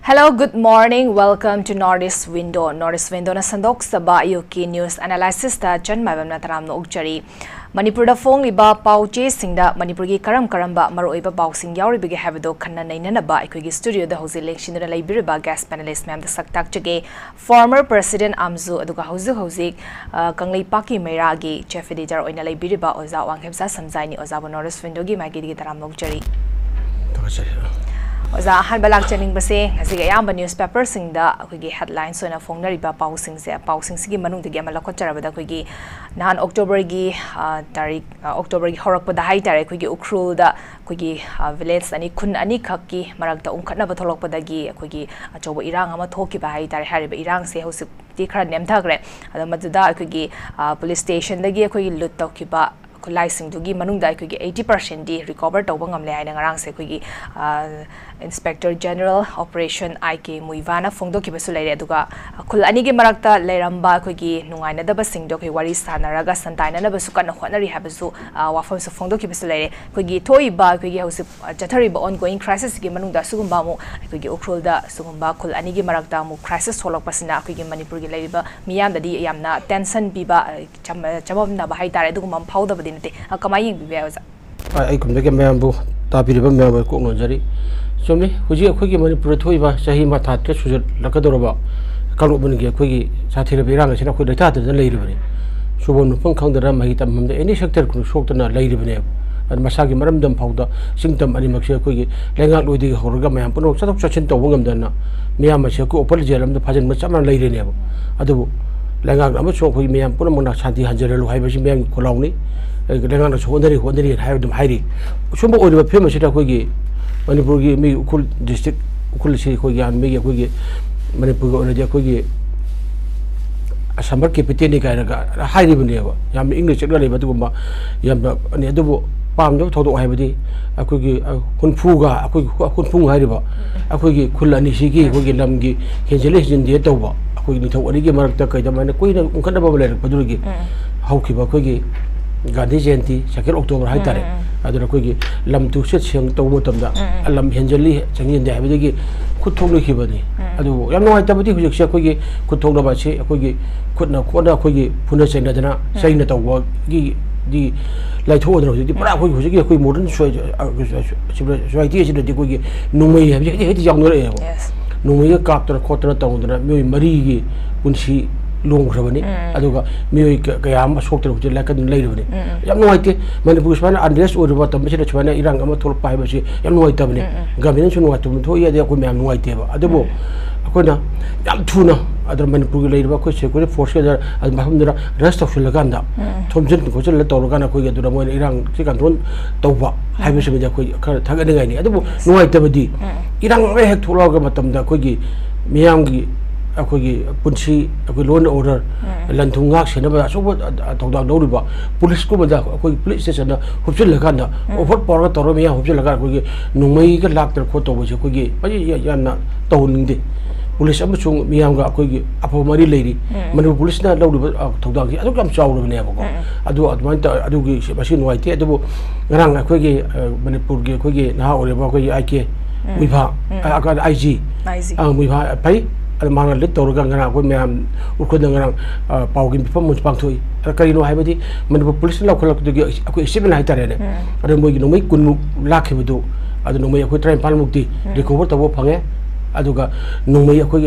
Hello, good morning. Welcome to Northeast Window. Northeast Window na sandok saba yuki news analysis ta John Maibam na taram no ukchari. Manipur da phone liba pauche singda Manipur gi karamba maroi ba pau sing yauri bige habdo khanna naina na ba ikoi studio da hozi election da laibir ba guest panelist ma'am da saktak chage former president Amzu aduga hozi kanglei paki meira gi chef editor oina laibir ba oza wanghemsa samjai ni oza ba Northeast Window gi ma gi taram no ukchari. Oza han balak chaning base ngasi ayamba newspaper singda akhigi headlines soina phongnari ba pausing sigi manung de amala khocharaba da akhigi nan October gi tarik October gi horak pada hai tare akhigi ukrul da akhigi village ani khun ani khakki marakta umkhatna ba tholok pada gi akhigi achoba irang ama thoki ba hai tare hariba irang se hosik ti khara nem thagre ada maduda akhigi police station da gi akhigi lut tawki ba Laising to give Manunda 80% di recover to Bangam Lay and Rang Sequigi Inspector General Operation IK Muivana Fondo Kibasule Duga Kulanigi Marakta Leramba Kugi Nungana the Basing Doki Waris Sanaraga Santana Basukan Honari Habasu Wafams of Fondo Kibasule Kugi Toy Ba Kugi House Jatari ongoing crisis Gimanunda Sugumbamu Kugi Ukrulda Sugumba Kulanigi Marakta Mu crisis Holok Pasina Kugi Manipur Labor Miam the Yamna Tenson Biba Chamabna Bahai Dugum Powder Kamaying Biaza. I could make a member, Tapiriba member, Konojari. So me, who's your quickie Manipur Toiva, Sahima Tatka, Lakadoraba, Kalubungi, Quiggy, Satirabiranga, and Aqua Tata, the lady. So when Punk counted Ramahitam, any sector could show to not lady Venev, and Masaki Maramdam powder, Symptom Animaxia Quiggy, Langat with the Horgama and Puno, sort of such into Wungam, Miamashako, Apology, the pageant with some lady never. Adu. Langang amat so kui miam pun muna santi hanjaralu hai basi miam koloni, langang so hodari hai dum hairi. Semua orang famous itu kui Manipur gi mi ukul district ukul si kui an mi kui Manipur orang dia kui asambar kepitin ni kaya hairi benda apa. Yang English cakap lagi batu kumba, yang ni ada bu pam tu thau hai badi. Aku gi kun fuga, aku kun fung hairi ba. Aku gi kulani sigi, aku gi lam gi kenjelis jen dia tahu ba. Koi ni thau ani gi marak ta kai da mane koi na ungkana ba bale padul gi hauki ba koi gi Gandhi Jayanti second October hai tare adura koi gi lam tu set siang taw mo tamda lam henjali changin de habi gi khuthong ni khibani adu yam no hai ta budi hujik se koi gi khuthong na ba che koi gi khutna khona koi gi phuna chaina dana chaina taw wa gi di lai tho dro di pra koi hujik gi koi modern soi ti ji de koi gi numai habi gi heti jang no re Nungi kapter kotor tahun dana mioi mari punsi long sabani, aduga mioi kayam sokter hujan lakukan lain sabani. Yang nuai te mana pusmana Andreas urut batam macam mana irang amat tolak pai basi yang nuai te bani. Gambaran cuma nuai tu, iya dia aku memang nuai te ba. Aduh, aku na yang tuna, ada mana pergi lain ba aku sekolah force ada macam dera rest of silakan dah. Thomson aku cakap tahu kan aku ya dura mana irang sekarang tuan tahu ba. Hai basi macam aku thagak dengan ini. Aduh, nuai te badi. Irang hek tolak ke batam dah aku miang aku punsi aku loan order lantungak senaba sobo tawdak dawriba police ko bada aku police station da hubsul lakan da over power ka toro miya hubsul lakan aku nungmai ka lakter ko to boje aku paji yanna tawning police amusung miyam ga aku apo mari leiri manu police na dawriba tawdak adu kam chawru ne ko adu adman ta adu gi machine white adu ngarang aku manipur gi aku na ore ba aku IK Muiba akan IG Muiba pai ada mana lihat tahu orang aku memang ukur dengan paukin pipa muncul thui. Kali ini hai badi mana polis ni lakukan tu aku isi mana hai tare. Ada mungkin nomai kun laki betul. Ada nomai aku try pal mukti recover tahu pangai. Ada juga nomai aku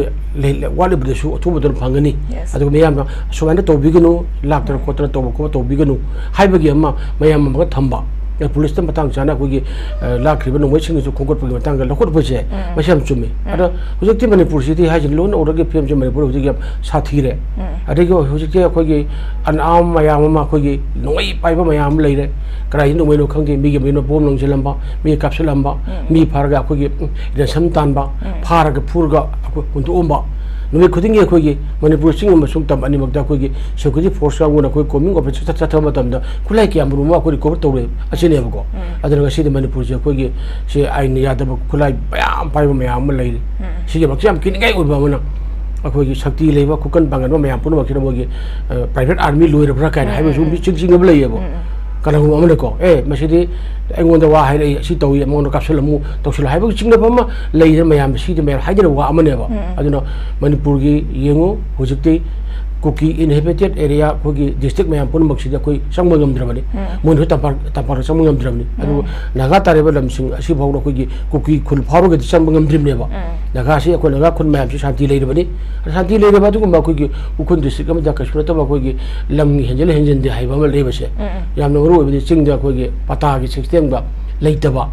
wali berdesu tu betul pangani. Ada memang sebenarnya tahu begini lak terkotor tahu begini. Hai bagi amma memang mereka thamba. Polis tu matang sana aku lak ribu nomor sini tu kongkot pergi matang kalau kau berjaya macam cumi. Ada hujung ti mana polisi ti haji loan orang ke PM cuma mana hujung sathi re. Ada ke hujung ti aku anam mayam aku noi pai pa mayam lay re. Kerana nomor lo kang ti mi bom long jalan ba, mi kapsul lamba, mi parga aku dan samtan ba, parga purga aku untuk omba. Numi kuding aku mana polisi yang masuk tam ani magda aku security force aku nak coming apa cakap macam dah. Kulai kiam rumah aku recover tahu asal ni aku. Ada orang sih mana polisi aku si ain ni ada kulai bayam pai bayam lay. Si macam kini kaya ubah mana. Aku sakti lewa aku kan bangun bayam pun macam private army lawyer berapa kan. Hai macam cing belai aku. ꯀꯅꯥꯒꯨꯝꯕ ꯑꯃꯅ ꯀꯣ ꯃꯁꯤꯗꯤ ꯑꯩꯉꯣꯟꯗ ꯋꯥ ꯍꯥꯏꯔꯛꯏ ꯁꯤ ꯇꯧꯏ ꯑꯩꯉꯣꯟꯗ ꯀꯥꯞꯁꯤꯜꯂꯝꯃꯨ ꯇꯧꯁꯤꯜꯂꯨ ꯍꯥꯏꯕꯒꯤ ꯆꯤꯡꯅꯕ ꯑꯃ ꯂꯩꯗꯅ ꯃꯌꯥꯝ ꯁꯤꯗꯤ ꯃꯌꯥꯝ ꯍꯥꯏꯗꯅ ꯋꯥ ꯑꯃꯅꯦꯕ ꯑꯗꯨꯅ ꯃꯅꯤꯄꯨꯔꯒꯤ ꯌꯦꯡꯉꯨ ꯍꯧꯖꯤꯛꯇꯤ कुकी इनहेबिटेड एरिया कोगी डिस्ट्रिक्ट मैम पुनमक सिदा कोई संग ngam मोन तंपार संग ngam नागा तारेब लमसिंग असि भाव कोगी कुकी खुल फावग संग ngam नागा से को नागा खुन मैम शांति लेरबनी शांति लेरबा दुगुम कोगी उखुन डिस्ट्रिक्ट अम दा कश्मीर तब कोगी लम हेंजल हेंजन दे हाइबा म लेबसे याम नरो ओबदि चिंग दा कोगी पता की सिस्टम दा लेतबा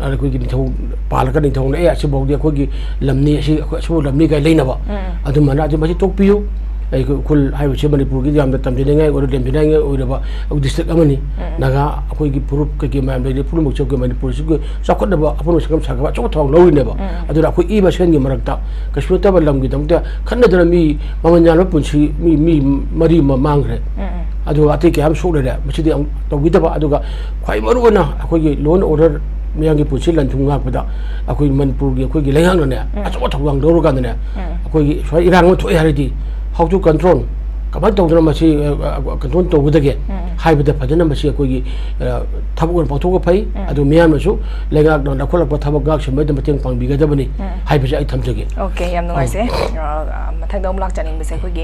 अरे कोगी निथौ पालक निथौ ने असि भाव कोगी लमनी असि सो लमनी गाय लेनबा अदु मना अदु मसि टोकपियो कुल है मनपुर की तमजनाई लेमजनाई डिस्ट्रिक्ट नागा अखोई फुरुप कई मैम लेने पुनमुक चौके मनपुर से चाखब अफम सकम सागब अचौ थौ लौरीनेब अखोई ई मसेन की मरक्ता कश्मीर तब लमगीदमत खनदना मी ममन यान पुंसी मी मरी मांग्रे अतई क्या सोलरे तौगीदब खाई मरुना अखोई लोन ऑर्डर मियांगी पुंसी लंथुंग गापदा अखोई मनपुर की अखोई लेहांगने अचौ थौ लौरकाने अखोई स्वाई इरांग थोए हरदी how to control कमाई तौदना मसी कंट्रोल तौबदगे हाइबदा फजना मसी अखोगी थबक पाथोक फै अदु मियामसु लेगाक न नखोलक थबक गाक समेद मतेंग पांगबिगदबनी हाइबसे आई थमजगे ओके याम नोइसे मथंदम लाक चनिंग बसे अखोगी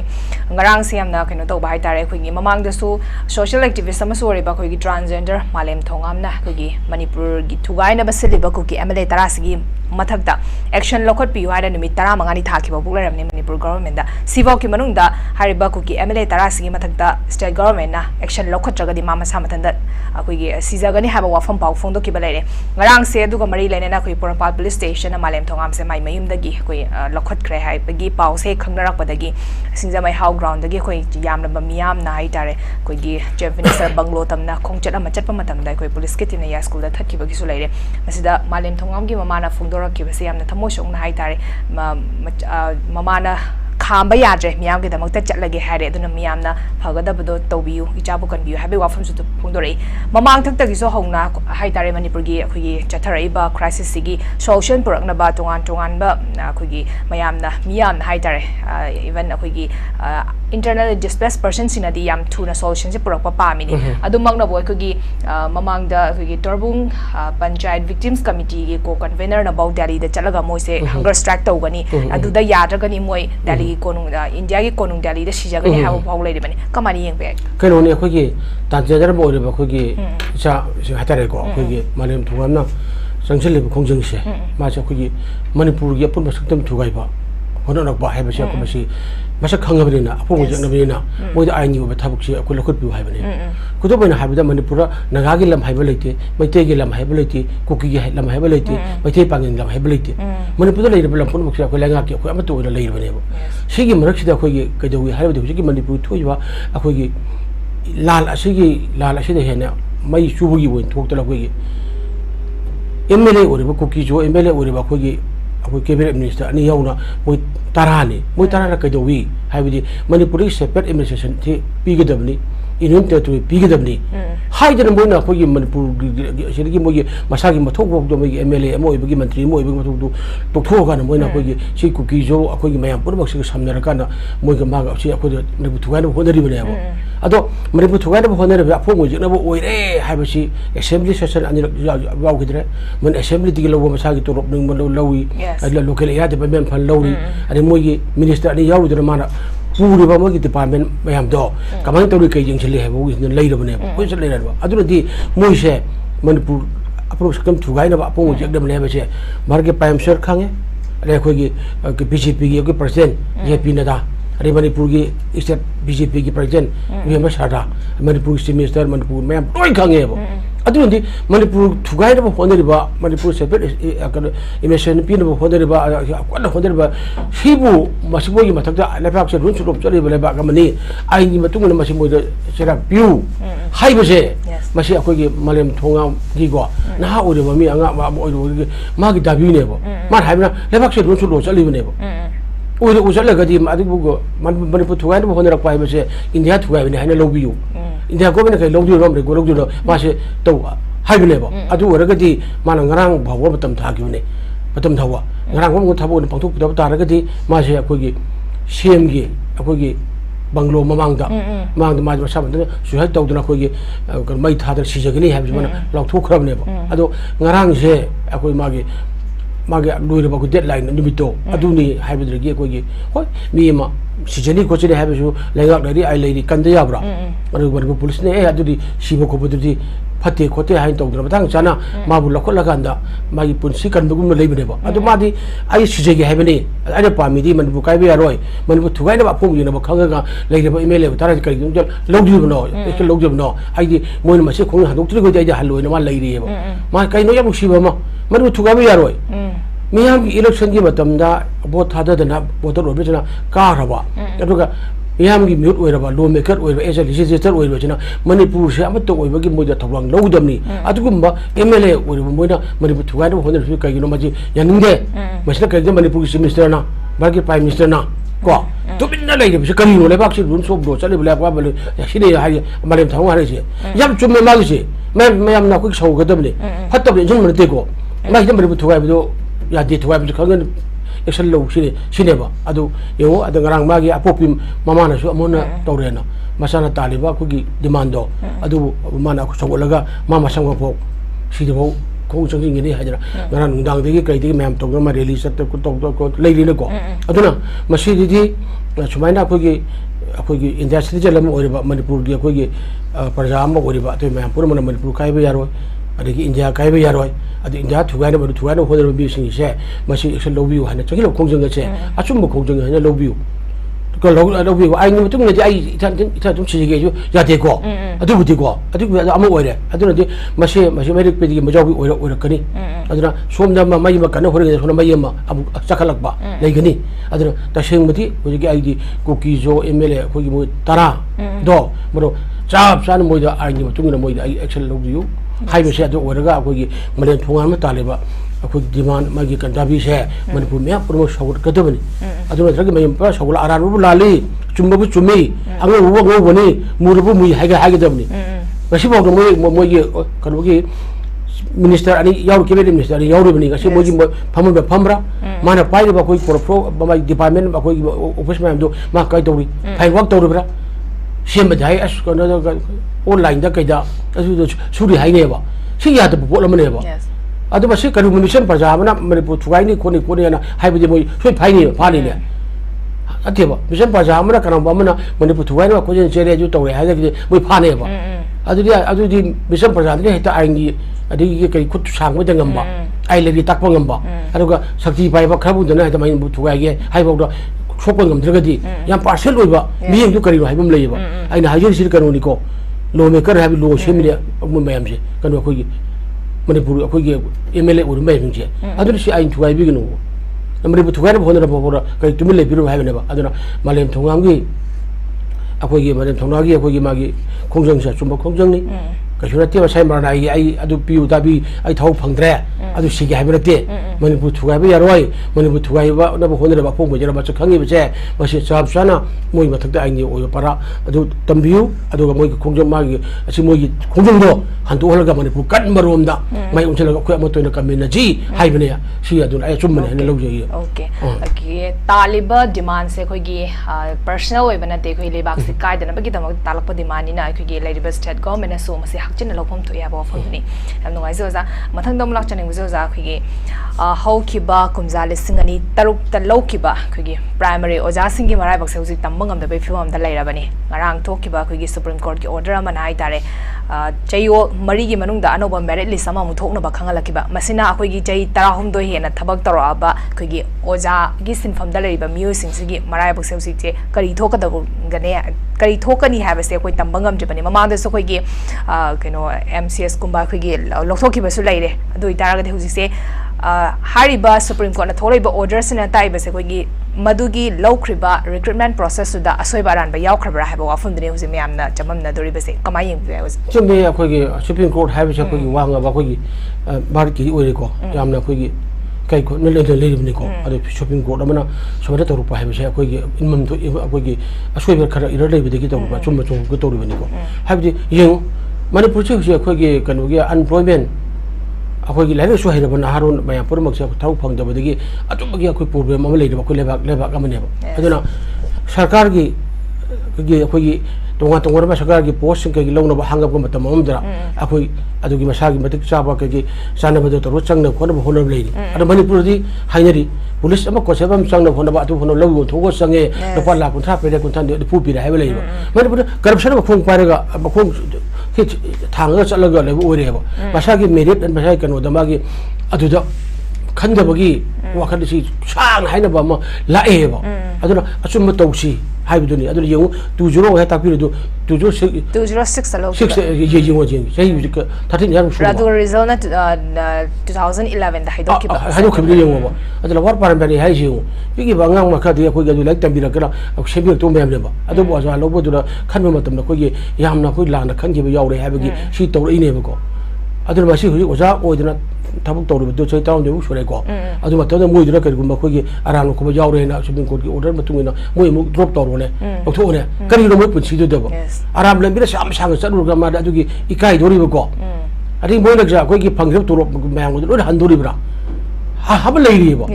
ngarang se yamna keno tauba hai tare अखोगी ममांग दसु social activist अमसु Oreva अखोगी transgender मालेम थोंगामना अखोगी Manipur की थुगाइना बसलिबा कुकी एमएलए तरासगी मथक्ता एक्शन लखोट पियु हाइदा निमित 15 थाखिबा बुकलरमने मणिपुर गवर्नमेंट दा सिवो की मनुंग दा हारिबा कुकी एमएलए तरासगी मथक्ता स्टेट गवर्नमेंट ना एक्शन लखोट्रगदी मामा सामथंदा अखोगी सीजगनी हाबा वाफम पाउ फोंदो की बलाइरे ngarang se aduga mari laina na khoi porampal police station na malem thongam se mai mayum dagi khoi lokhot khre hai bagi pau se khangnarak padagi singja mai how ground dagi khoi yamna bamiyam na hai tare khoi gi Japanese banglo tamna khongchat ama chatpa matam dai khoi police kitin ya school da thakki bagi su laire masida malem thongam gi mama na phungdora ki base yamna thamosong na hai tare mama na खाम याद्रे मियाम के दमक चलगे है मियामना फगदबदो तौबियु इचाबु कनबियु हाबे वाफम सु फोंदोरे ममांग थक्तगिसो हौना हाइतारे मणिपुर की अखोगी चथराइबा क्राइसिस सिगी सोल्यूशन पुरकनबा तोंगान तोंगानबा अखोगी मयामना मियाम हाइतारे इवन अखोगी इंटरनल डिस्प्लेस पर्सन सिनदी याम थुना सोल्यूशन से पुरकपा पामिनी अदुमकना बो अखोगी ममांग दा अखोगी टर्बुंग पंचायत विक्टिम्स कमिटी की को कन्वेनर न बाउ दिल्ली दा चलगा मोइसे हंगर स्ट्राइक तौगनी अदुदा याद्रगनी मोइ दिल्ली इंडिया की कोनुंग दिल्ली दा सिजगनी हाउ फाउ लेरिबनी कमानी येंबे कनोनी अखोगी तांजेजर बोरिबा अखोगी इचा हातारे को अखोगी मालेम थुगामना संगसलिब खोंजंगसे मासे अखोगी मणिपुर की अपुन मसक्तम थुगाइबा होनरकबा हाइबसे अखोमसी मसक खंगबनिना अपुंग जगनबनिना मोइदा आइनि ओबा थाबुकसे अखो लखुटबिउ हाइबनि कुदोबना हाइबदा मणिपुर नगागी लम हाइबा लेते मैतेगी लम हाइबा लेते कुकीगी लम हाइबा लेते मैते पांगिन लम हाइबा लेते मणिपुर लेरिबा लम पुनमुकसे अखो लेंगाकी अखो अमतो ओइना लेरिबनेबो सिगी मरकसिदा अखोगी कदोवी हाइबदि हुजिकी मणिपुर थोइबा अखोगी लाल असिदा हेना मई चुबगी ओइन थोक्तला अखोगी एमएलए ओरिबा कुकी जो एमएलए ओरिबा अखोगी अखोई कैबिनेट मिनिस्टर अनी याउना मोइ तारानी मोइ तारा कदोवी हाइबदि मणिपुरी सेपरेट एडमिनिस्ट्रेशन थि पीगदबनी इनम टेरिटोरी पीगदबनी हाइदन मोइना अखोई मणिपुर सिदगी मोइ मसागी मथोक बोक दो मोइ एमएलए मोइबगी मंत्री मोइबगी मथोक दो तोखोगाना मोइना अखोई सि कुकी जो अखोई मयाम पुरबक सि समनरकाना मोइगा मागा सि अखोई मणिपुर थुगाना होनरिबनेबो अदो मणिपुर थुगाना होनरबे अफोंग ओइजनबो ओइरे हाइबसि असेंबली सेशन अनि वाउगिद्रे मन असेंबली दिगि लवो मसागी तोरप नंग लौई अदला लोकल एरिया डेवलपमेंट फंड लौरी अनि मोइगी मिनिस्टर अनि याउदना माना पूरीबा मोइगी डिपार्टमेंट मयाम दो कमाई तौरी कई जेंगसले है मोइगी लेरबने कोइ चले लेरबा अदुनदि मोइसे मणिपुर अप्रो सकम थुगाइनबा अपोंग जेगदम लेबसे मार्गे पाइम सर खांगे अरे अखोगी बीजेपी की प्रेसिडेंट जेपी नड्डा अरे मणिपुर की स्टेट बीजेपी की president VM Sharda Manipur chief minister Manipur मैम लोई खांगेबो अदुनदि मणिपुर थुगाइनबा होनरिबा मणिपुर सेपरेट इमेशन पीनबा होनरिबा अकन होनरिबा सिबु मसिबोगी मथक्ता लेबाक से रुन सुरोप चलिबा लेबाक अमनि आइनि मतुंगना मसिबोदा सेरा पिउ हाइबसे मसि अखोगी मलेम थोंगा गिगो नहा ओरिबा मी अंगा ओइरो मागी दाबिनेबो मा हाइबना लेबाक से रुन सुरोप चलिबनेबो ओइरो उजलगदि अदुबुगो मणिपुर थुगाइनबा होनरक पाइबसे इंडिया थुगाइबने हाइना लौबियु इंडिया गवर्नमेंट कई लौदि रोम रे गोलौदि मासे तौ हाइबनेबो अदु ओरगदि माना ngarang भाव मतम थागिबने मतम थावा ngarang हम थाबो पंथोक दब तारगदि मासे अखोगी सीएम गी अखोगी banglo mamangda mamangda ma ma sabda su hai tawduna khoi mai thadar sijagani ha bimana lauthu khrabne ba ado ngarang je akoi magi loire ba ku deadline nimito aduni haibidrigi akoi hoi mi ma sijani ko chine habisu laigak dari ai leiri kanda yabra adu bar police ne adudi sibo ko bududi fate khote hain tawduna batang chana mabu lakhol laganda magi punsi kan bugum leibne ba adu madi ai sijagi haibani ai pami di man bu kai be aroi man bu thugai na ba phum yina ba khanga ga leire ba email ba tara kai jung logdi bno ek logdi bno ai di moin ma se khong ha dok tri ko dai ja haloi na ma leiri ba ma kai no yabu siba ma man bu thugai be aroi miyam gi election gi matam da vote thada dana voter robisna ka raba aduga miyam gi mute oiraba law maker oiraba as a legislator oiraba china manipur se amat to oiba gi moida thawang lowdamni adugumba mla oiraba moida manipur thugai no honor fi kai no maji yaninde masna kai manipur gi minister na bagi prime minister na ko to binna lai de kari no le bak si run sob do chale bla kwa bale sine ya hari malem thawang hari se yam chumme ma gi se mayam na ku sau ga damne hatta be jin man te ko ma gi manipur thugai do ya di thuai bi khangan action lo sine ba adu yo adu ngarang magi apopi mama na su amona tawrena masana taliba ku gi demand do adu mana ku sogolaga mama sangwa po sido ko changing ni hajara ngarang dang de kai de mem to ma release at ku to leili ne ko aduna masidi di sumaina ku gi india city jalam oriba manipur gi ku gi parjam oriba to mem pur mana manipur kai be yaro adigi india kai be yaro adi india thugai na hodar bi sing se masi action lobby hana changilo khongjang che achum bo khongjang hana lobby ko lobby ai ni tung ne ai ita tum chi ge ju ya de ko adu bu de ko adu amu oire adu ne masi merik pe di majawi oire kani aduna somda ma mai ma kana hore sona mai ma abu chakalak ba lei gani aduna taseng mati ko ge ai di koki jo mla ko gi mo tara do mo chap san mo da ai ni tung ne mo da ai action lobby yu hai be se adu oraga ko gi malen thungan ma taleba ko demand ma gi kandabi se manipur me promo shawur kadabani adu drag me pa shawula araru lali chumbu chumi ango wo ngo boni murubu mui haiga dabni basi bo mo gi kanu gi minister ani yaur cabinet minister ani yaur bani kasi mo gi phamon ba phamra mana pai ba ko pro ba department ba ko office ma do ma kai dori phai work dori bra sem dai as ko no online da kai da asu suri hai ne ba si ya da bo la mane ba adu ba si karu munition praja bana manipur thugai ni koni na hai bi mo soi phai ni pha ni ne ate ba mission praja amana kana ba mana manipur thugai na ko je che re ju to re hai da ki mo pha ne ba adu di mission praja ni heta ai ni adi ki kai khut sang mo da ngam ba ai le bi tak pa ngam ba adu ga sakti pai ba khabu da na heta manipur thugai ge hai ba do sokon ngam dragadi yam parcel oi ba mi yeng du kari hai bum le ba ai na hajur sir kanu ni ko lo me kar ha bi lo shemile mo mayam je kanu ko gi manipur ko gi mla ur mai hinje adu si ai thugai bi gnu manipur thugai ba honra ba kai tumil le biru hai ne ba adu na malem thongam gi akoi gi malem thongna gi akoi gi magi khongjang sa chumba khongjang ni ka shura te ba sai mar na ai adu piu ta bi ai thau phangdre adu si gi hai ba te manipur thugai ba yaroi manipur thugai ba na ba honra ba phong ba jara ba chakhangi ba che ba si chap sana moi ba thakta ai ni o para adu tambiu adu ga moi khongjang magi asi moi gi khongjang do han to holaga manipur kan marom da mai unchela ko am to na kamena ji hai bane si adu ai chum mane na lo je okay okay taliba demand se khoi gi personal oi bana te khoi lebak se kai dana ba gi tamak talak pa demand ni na khoi gi lady state government na so ma se hakchin na lophom to ya ba phon ni am no ai zo za mathang dom lak chaning zo za khoi gi how ki ba kumza lisingani taruk ta lo ki ba khoi gi primary oja sing gi marai bak se uji tambang am da be film am da laira bani ngarang to ki ba khoi gi supreme court ki order ama nai tare chayo mari gi manung da anoba merit list ama mu thokna ba khangala ki ba masina khoi gi chai tara hum do hena thabak tara ba khoi gi oja gi sinfam da lei ba miu sing sigi marai bak se uji che kari thoka da gane kari thokani ha ba se khoi tambang am je bani mama da so khoi gi keno mcs kumba khoi gi lokthok ki ba su laire adu itara ga huji se hariba supreme court na tholiba orders na tai ba se khoi gi madugi lawkhriba recruitment process da asoi baran ba yawkhrabra ha ba wafum dine huji myam na chamam na dori ba se kamai yeng ba was chumi khoi gi supreme court ha ba se khoi gi wanga ba khoi gi bar ki oi ko yamna khoi gi kai ko ne le ni ko ade shopping court amana somada to rupa ha ba se khoi gi inmam to khoi gi asoi bar khara ira le bi de ki to ba chum chum ko to ri ni ko ha bi yeng manipur che khoi gi kanu gi unemployment akoi gi lai su haira bana harun maya purmak se thau phang da badagi atu bagi akoi problem am lai da ko lebak amane ba aduna sarkar gi ꯑꯩꯈꯣꯏꯒꯤ ꯇꯣꯉꯥꯟ ꯇꯣꯉꯥꯟꯕ ꯁꯔꯀꯥꯔꯒꯤ ꯄꯣꯁꯁꯤꯡ ꯀꯩꯒꯤ ꯂꯧꯅꯕ ꯍꯥꯡꯉꯛꯄ ꯃꯇꯝ ꯑꯃꯗ ꯑꯩꯈꯣꯏ ꯑꯗꯨꯒꯤ ꯃꯁꯥꯒꯤ ꯃꯇꯤꯛ ꯆꯥꯕ ꯀꯩꯒꯤ ꯆꯥꯅꯕꯗ ꯇꯧꯔꯒ ꯆꯪꯅꯕ ꯈꯣꯠꯅꯕ ꯍꯣꯠꯅꯕ ꯂꯩꯔꯤ ꯑꯗꯣ ꯃꯅꯤꯄꯨꯔꯗꯤ ꯍꯥꯏꯅꯔꯤ ꯄꯨꯂꯤꯁ ꯑꯃ ꯀꯣꯟꯁꯦꯞ ꯑꯃ ꯆꯪꯅꯕ ꯍꯣꯠꯅꯕ ꯑꯗꯨ ꯍꯣꯠꯅꯕ ꯂꯧ ꯌꯣꯟꯊꯣꯛꯑꯒ ꯆꯪꯉꯦ ꯂꯨꯄꯥ ꯂꯥꯛ 30 ꯄꯤꯔꯦ 50 ꯅꯤꯐꯨ ꯄꯤꯔꯦ ꯍꯥꯏꯕ ꯂꯩꯌꯦꯕ ꯃꯅꯤꯄꯨꯔꯗ ꯀꯔꯞꯁꯟ ꯃꯈꯣꯡ ꯄꯥꯏꯔꯒ ꯃꯈꯣꯡ ꯊꯥꯡꯉꯒ ꯆꯠꯂꯒ ꯂꯩꯕ ꯑꯣꯏꯔꯦꯕ ꯃꯁꯥꯒꯤ ꯃꯦꯔꯤꯠ ꯃꯁꯥꯒꯤ ꯀꯩꯅꯣꯗ ꯃꯥꯒꯤ ꯑꯗꯨꯗ ꯈꯟꯗꯕꯒꯤ ꯋꯥꯈꯜꯁꯤ ꯁꯥꯡꯅ ꯍꯥꯏꯅꯕ ꯑꯃ ꯂꯥꯛꯑꯦꯕ ꯑꯗꯨꯅ ꯑꯆꯨꯝꯕ ꯇꯧꯁꯤ 하이브더니 아들 영어 20 해 딱비로도 206 알로 6 예정어 진 저희 그 다른 양 수 라도 리졸나 2011 다 하이도키 바 하이도 그 영어 봐 아들 와 파란바리 하이지고 이게 방향 막하디 거기 아주 라이트 담비라거나 셈비 또 매면 봐 아도 봐서 알로보드라 칸면 맞던데 거기 야함나 거기 라나 칸기부 야오래 하버기 시 떠로 이내버고 아들 마시 그 오자 오이드나 타북 떠오르도 저희 다운되고 소리고 아주 맞다데 모이드라 그리고 막 거기 알아놓고 뭐 야오래나 수빈 거기 오더 맞으면 모이 뭐 드롭 떠오르네 어토네 그리고 뭐 분치도 되고 아람람비라 샴샹을 썰으가 말아 저기 이까이 도리고 아니 뭐는 거기 방금 도로 매양들 우리 한 도리브라 하블 레이리고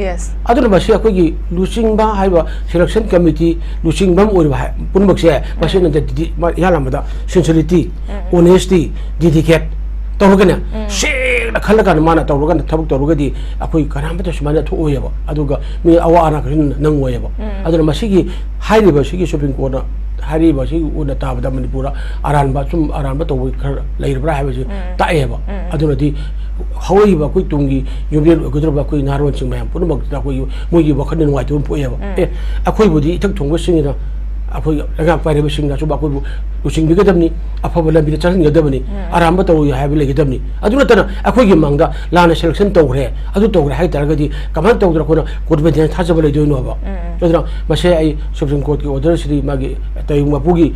아들 마시 거기 루싱바 하이바 셀렉션 커미티 루싱밤 오리바 분목세 마시는 데 야람보다 신실리티 오네스티 디디켓 तौरगने शेना खलगा माना तौरगने थबक तौरगदी अखोई कनामत सुमाना थोयबा अदुगा मी अवा आना खन नंगोयबा अदुना मसिगी हाइरिबा सिगी सुप्रीम कोर्ट हाइरिबा सिगी उना ताबदा मणिपुर अरानबा तौबो खर लेरबरा हाइबा ताएबा अदुनादी हौइबा कोई तुंगी युबियल गुदरबा कोई नारोन सिंग मयम पुनमक कोई मोगी वखन नुवाइतो पोयबा ए अखोई बुदी इथक थोंगो सिंगिना अखोई लगा पाइरेबा सिंगना सुबा कोई लुसिंग बिगदमनी अफब लंबी चलगदबनी आराम तौर हाइब लेगदबनी अदुनतना अखोई मंगदा लाना सेलेक्शन तौरे अदु तौरे हाइ तरगदी कमान तौदर कोना कॉन्फिडेंस थाजब लेदोइनोबा अदुना मसे आई सुप्रीम कोर्ट की ऑर्डर श्री मागी तयु मपुगी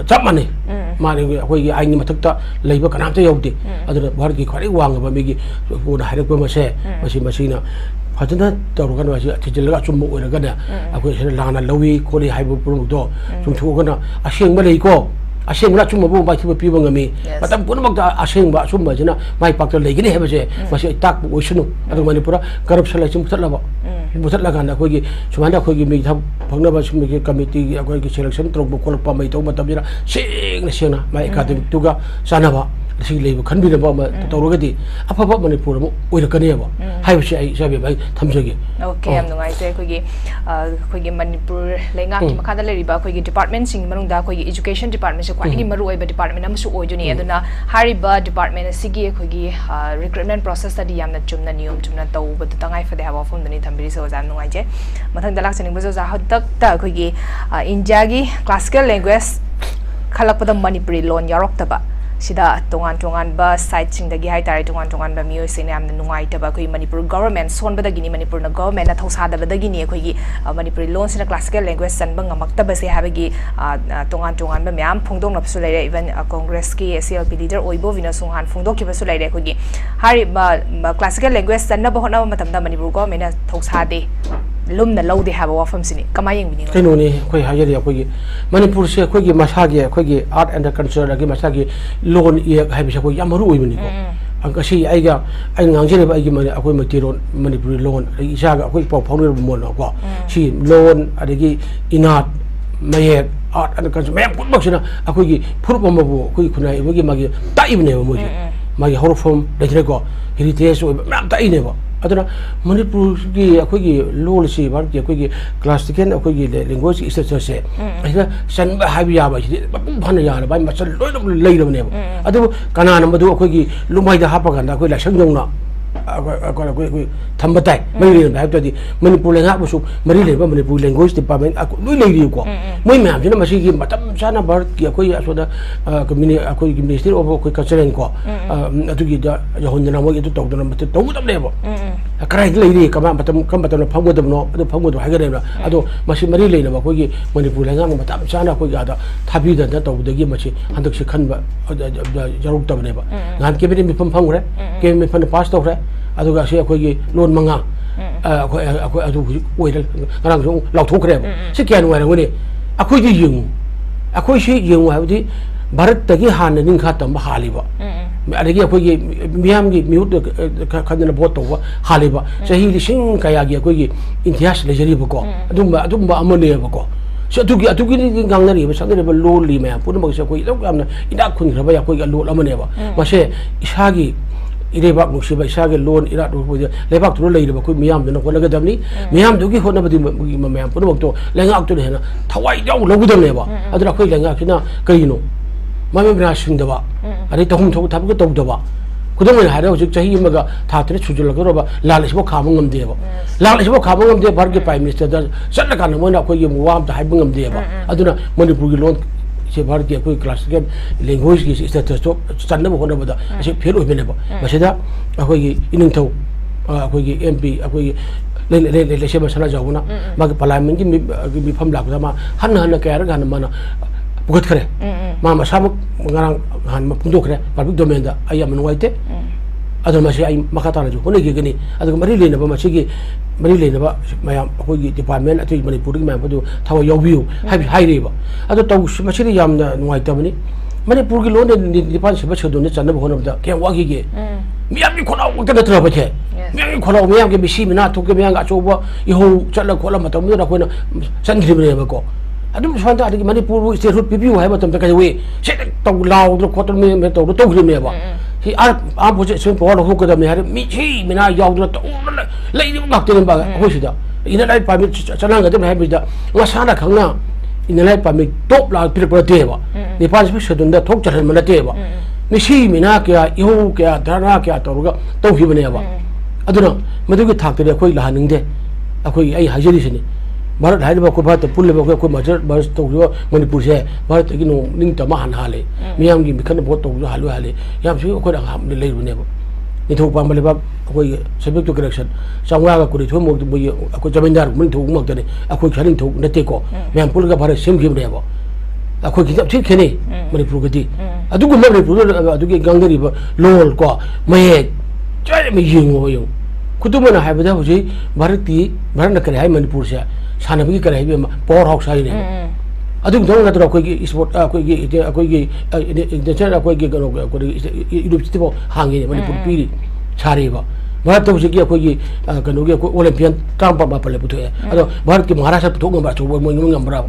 चप माने माने अखोई आइनि मथक्ता लेबा कनामते यौदे अदुना भारत की खरे वांगबा मिगी बोना हाइरकबा मसे मसिना फजना तौरगन वासी थिजलगा चुम ओरगना अखोई से लाना लवी कोली हाइबो पुरुदो चुमथोगना असेंग लेको असेंगला चुमबो बाइथिबो पिबंगमी मतम पुनमक असेंगबा चुमबजना माइ पाक्तो लेगिने हेबसे मसे ताक ओइसनु अदु मणिपुर करप्शन लाइसिम फुटलबा मुथलगाना अखोई सुमाना अखोई मी थब फंगनबा सुमगे कमिटी अखोई सिलेक्शन तौब कोलपा मै तौ मतबिरा सेंगना माइ एकाडेमिक तुगा सानबा लेब खनबीनबा तौरगदी अफब मणिपुर ओइरकनेबा हाइबसे आई साबे भाई थमजगे ओके हम नुगाइसे अखोई मणिपुर लेंगा की मखादा लेरिबा अखोई डिपार्टमेंट सिंग मनुंगदा अखोई एजुकेशन डिपार्टमेंट से क्वाइटली मरु ओइबा डिपार्टमेंट अमसु ओइजुनी अदुना हारिबा डिपार्टमेंट सिगी अखोई रिक्रूटमेंट प्रोसेस तदी यामना चुमना नियम चुमना तौबद तंगाइ फदे हाबा फुमदनी थंबिरि सो जाम नुगाइजे मथंग दलाक्सनिंग बजो जा हदक ता अखोई इंडिया की क्लासिकल लैंग्वेज खलकपद मणिपुरी लोन यारोक्तबा सिदा तोंगान तोंगान बा साइट सिंग दगी हाइ तारे तोंगान तोंगान बा मियो सिने यामना नुगाइतबा अखोई मणिपुर गवर्नमेंट सोनबदगिनी मणिपुर न गवर्नमेंट ना थौसादबदगिनी अखोई मणिपुरी लोन सिना क्लासिकल लैंग्वेज सनबा ngamaktaba se habagi तोंगान तोंगान बा म्याम फोंगदोंग नपसु लेरे इवन कांग्रेस की एसीएलपी लीडर ओइबो विनो सुंहान फोंगदोकिबसु लेरे अखोई हारि क्लासिकल लैंग्वेज सनबा होना मतमदा मणिपुर गवर्नमेंट ना थौसादे लुमना लौदे हाबा वाफमसिनी कमाय यंगबिनी कइनोनी अखोई हाजरी अखोई मणिपुर से अखोई मसागे अखोई आर्ट एंड कल्चर अगे मसागे लोन ये हाइबिस अखोई याम मरु ओइबनिको अंकसी आइगा आइ ngangjere आइगी माने अखोई मतिरोन मणिपुरी लोन इसागा अखोई पाउ फाउनर मोन को सी लोन अदगी इनाट मयेक आर्ट एंड कल्चर मैम पुटमक्सिना अखोई फुरपमबो अखोई खुनाइ इबगी मागे ताइबने मोजे मागे हरफम लेजरेको हेरिटेज मैम ताइनेबो अदना मणिपुर की अखोई लोन से भारत की अखोई क्लासिकल अखोई लैंग्वेज स्ट्रक्चर से ऐसा सन हाबि याबा भन यार बाय मसल लोय लेरबने अदु कनान मदु अखोई लुमाइदा हापगंदा अखोई लाइसंग दौना अखोई थंबताई मरि हाबतदी मणिपुर लेंगा बसु मरि लेबा मणिपुर लैंग्वेज डिपार्टमेंट लोय लेरिको मोय मैम जिना मसी की मतम साना भारत की अखोई असोदा कम्युनि अखोई मिनिस्ट्री ऑफ अखोई कल्चरल को अदुगी जहोंदना मोय अदु तौदना मत तौदबनेबो कराई लेरी कमा मतम कम मतम फंगदबनो अदु फंगदो हागरेबा अदो मसी मरि लेनबा अखोई मणिपुर लेंगा मतम साना अखोई आदा थाबीदना तौदगी मसी हंदक से खनबा जरुक्तबनेबा गान केबिनेट मिफम फंगरे केबिनेट मिफम पास तौरे अदुगा से अखोई लोन मंगा अखोई अखोई अदु ओइदल ngरang जो लाउथोखरेबा से क्या नुवारगोने अखोई दि यंग अखोई से यंग हाबदि भारत तगी हान निंखा तम हालिबा अदगी अखोई मियाम की म्यूट खदना वोट तौबा हालिबा सही लिसिंग कयागी अखोई इतिहास लेजरिबको अदुम अमनेबको ꯑꯗꯨꯒꯤ ꯉꯥꯡꯅꯔꯤꯕ ꯁꯛꯅꯔꯤꯕ ꯂꯣꯜꯂꯤ ꯃꯌꯥꯝ ꯄꯨꯝꯅꯃꯛꯁꯦ ꯑꯩꯈꯣꯏ ꯌꯥꯝꯅ ꯏꯅꯥꯛ ꯈꯨꯟꯈ꯭ꯔꯕ ꯑꯩꯈꯣꯏꯒꯤ ꯂꯣꯟ ꯑꯃꯅꯦꯕ ꯃꯁꯦ ꯏꯁꯥꯒꯤ 이래박 묵시바 이사게 론 이라도 보자 레박 들어 레이르바 그 미암도는 혼나거든니 미암도기 혼나버디 미암 보는 랭악도 해나 타와이 양 로고던네바 아들아 그 랭악이나 그이노 마음이나 신다바 아니 더움 더고 답고 더우다바 그동안 하려 즉 자기 임마가 다들이 추줄라 그러바 라르시보 가문 엄데바 라르시보 가문 엄데 바르게 프라임 미니스터 살라가는 뭐나 거기 뭐암다 하이분 엄데바 아들아 머니푸르기 론 제 भारतीय कोई क्लासिकल लैंग्वेज की स्टेटस तो चन्नब होने बदा ऐसे फेल हो बने बा मसेदा अखोई इनिंग थौ अखोई एमपी अखोई ले से मसला जावना मागे पार्लियामेंट की मिफम लाग मा हन हन कयार गान माना पुगत करे मा मसामक ngarang han ma pungdok करे पब्लिक डोमेन दा आई am nuaite अदर मसे आई मखता रजु होने की गनी अदर मरी लेने बा मसे की मरी लेने बा मया अखोई डिपार्टमेंट अति मणिपुर की मया बदु थाव यावबियु हाई रेबा अदर तौ मसे यामना nuaitabani मणिपुर की लोन निपान से बछदु ने चन्नब होनबदा के वागी के मियाम की खोना उत नत्र बथे मियाम की खोना मियाम के बिसी मिना थोके मियाम अचोबा इहो चल खोला मतम न कोना चंद्रिबने बको अदुम स्वांता अदि मणिपुर स्टेट रूट पिपिउ हाय मतम तका वे से तौ लाउ दो खोतल में तौ तो ग्रिमेबा हि आ पोजिशन पोर हो कदम हारे मिछि मिना याउदो तो लेनि मक्तेन बा होसिदा इन लाइफ परमिट चनांग गदम हाय बिदा वसाना खंगना इन लाइफ परमिट टॉप ला पिरपर देबा नेपाल से सदन दा थोक चरन मन देबा मिछि मिना क्या इहो क्या धरना क्या तौरगा तौहिबनेबा अदुना मदुगे थाक्तरे कोई लाहनिंगदे अखोई आई हाजरिसनी भारत हाइबा को भारत पुल्लेबा को मजर बस तो मणिपुर से भारत की नो निंग तमा हन हाले मियाम की बिखन बहुत तो हालु हाले याम से को हम ले रुनेबा निथौ पामलेबा कोई सब्जेक्ट टू करेक्शन सांगा का कुरी थो मो को जमींदार मन थो मगदने अखोई खरिन थो नते को मियाम पुलगा भारत सेम गिबनेबा अखोई की ठीक खेने मणिपुर गति अदुगु मणिपुर अदुगे गंगरिबा लोल को मये जय मे यिंगो यो खुदुमना हाइबदा होजि भारत न करे हाय मणिपुर से सानबी करे हाइबे पावर हाउस हाइने अदुग दो नत्र अखोई स्पोर्ट अखोई इंटरनेशनल अखोई गनो यूनिवर्सिटी बो हांगे मणिपुर पीरी सारेबा भारत तो होजि अखोई गनो के ओलंपियन ट्रांप बापले पुथो अदो भारत के महाराष्ट्र पुथो गंबा चो मोय ngambra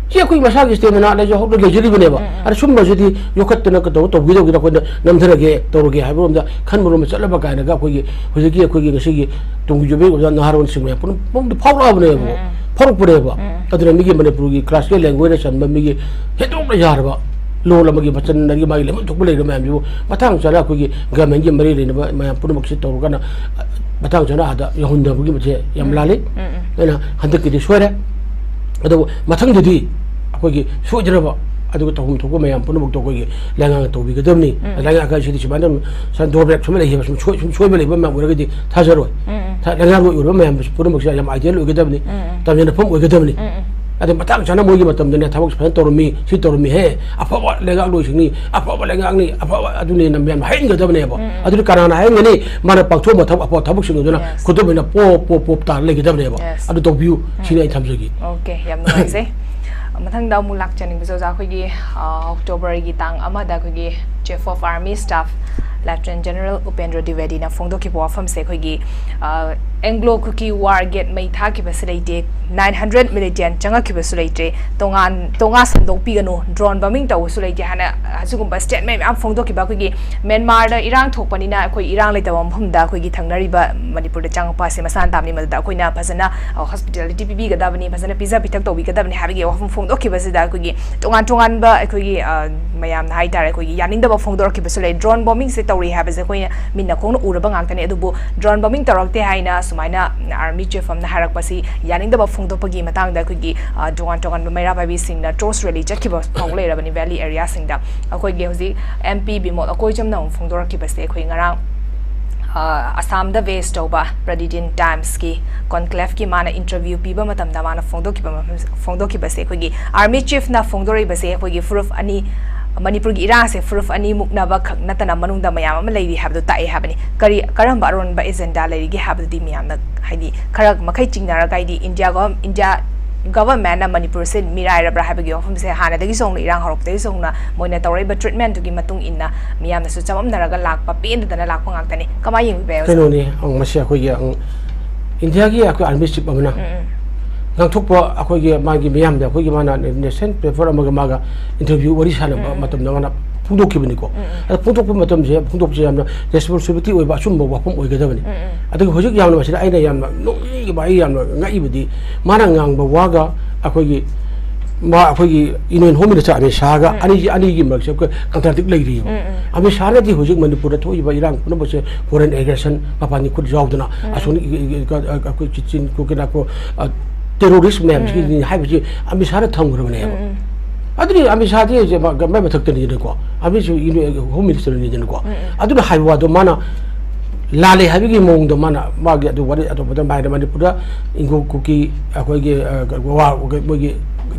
ये कोई मसा के स्टेमिना ले जो हो लेजरी बनेबा अरे सुम बजदी योखतन क तो बिदो गिदा को नमधरगे तोरगे हाइबो दा खनबरो में चलबा कायना गा कोई होजि की कोई गसी की तुंग जुबे को नहारोन सिंह पुन पम फावला बनेबो फरक पड़ेबा अदर मिगी मणिपुर की क्लासिकल लैंग्वेज सन मिगी हेदो यारबा लोल मगी बचन नगी मागी लेम थोक ले मैम जो मथांग चला कोई गवर्नमेंट की मरी लेने मैम पुन मक्सी तोरगना मथांग चला आदा यहुंदबगी मथे यम लाले एना हंदक की सोरे अदो मथंगदि अखोगी सोजरबा अदुग तहुम थोको मयाम पुनमुक तो कोई लंगा तो बिगदमनी लंगा का सिदि सिबानम सन दोब्रेक सुमे लेहिबा सुम सोयबे लेबा मम उरगदि थाजरो था लंगा को उरबा मयाम पुनमुक सा यम आइडियल उगदमनी तमने फम उगदमनी अदे मतंग चना मोगी मतम दने थबक फन तोरमी सि तोरमी हे अफवा लंगा लोइसिंगनी अफवा लंगांगनी अफवा अदुने नमयम हाइंगदमने बा अदु कराना हाइंगनी माने पाक्थो मथब अफवा थबक सिंगदुना खुदुबिना पो तार लेगदमने बा अदु तो व्यू सिने थमजगी ओके यम नाइसे मथंग दा मुलाक चनिंग बिजो जा खोगी अक्टोबर की तांग अमादा खोगी chief of army staff lieutenant general Upendra Dwivedi ना फोंदो की वाफम से खोगी एंग्लो कुकी वार गेट मई था की बसलेटे 900 मिलियन चंगा की बसलेटे तोंगा संदोक पिगनो ड्रोन बमिंग तव सुलेटे हाना हसुगुम स्टेटमेंट आम फोंदो की बा खोगी म्यांमार दा इरांग थोकपनिना खोई इरांग लेतबा मफमदा खोगी थंगनरिबा मणिपुर दा चंगा पासे मसान तामनी मदा खोइना फजना हॉस्पिटलिटी पीबी गदाबनी फजना पिज्जा पिथक तोबी गदाबनी हाबिगे वाफम फोंदो की बसदा खोगी तोंगान बा खोगी मयाम हाई तारे खोगी यानिंदबा फोंदो की बसले ड्रोन बमिंग से तौरी हाबजे खोइना मिना खोंना उरबा गांगतने अदुबो ड्रोन बमिंग तौरक्ते हाइना सुमाइना आर्मी चीफ हमना हारकपसी यानिंदबा फोंदोपगी मतंगदा खोगी टोंगान मैरा बाबी सिंगना ट्रोस रैली चखिबा फाउ लेरबनी वैली एरिया सिंगदा अखोगी होजि एमपी बिमोल अकोइजमना फोंदोरखिबसे खोइ ngarang असम द वेस्ट तौबा प्रेडिडिन टाइम्स की कॉन्क्लेव की माना इंटरव्यू पीबा मतमदा माना फोंदोखिबसे खोगी आर्मी चीफ ना फोंदोरिबसे खोगी प्रूफ अनि मणिपुर की इरांग से प्रूफ अनि मुक्नबा खक नतना मनुंगदा मयाम अमा लेरि हाबदो ताए हाबनी करी करम अरोनबा एजेंडा लेरिगे हाबदि मियामना हाइदि खरक मखै चिंगनारा गाइदि इंडिया गवर्नमेंट मणिपुर से मिराइरब्रा हाबगी ऑफम से हानादगी सोंग इरांग हरपदगी सोंगना मोइना तौरैबा ट्रीटमेंट तुगी मतुंग इन्ना मियामनासु चममनरगा लाकपा पेंदना लाकपा गाक्तनी कमाय यिंग बे कनोनी अंग मसिया खोगी इंडिया की army chief Amna ngangthokpa akhoi magi miyam da akhoi mana nation paper amaga interview wari sana matam na phungdokibani ko phungdokpa matam je phungdokje yamna responsibility oiba asumba wafam oigadabani adu hojik yamna masida aina yamna ngi bai yamna ngai bidi mana ngangba waga akhoi ma akhoi Union Home Minister Amit Shah ga ani gi mak sab contradict lai ri Amit Shah na di hojik Manipur da thoi ba irang puna bose foreign aggression mapani khud jawduna asuni akhoi chin ko kena ko terrorist mem ji hai bi Amit Shah na thang grabane adri Amit Shah di je ma thak ni ko Amit Home Minister ni den ko adu hai wa do mana lale habi gi mong do mana ma gi adu wari adu bodan bai da Manipur da ingo kuki akhoi gi wa gi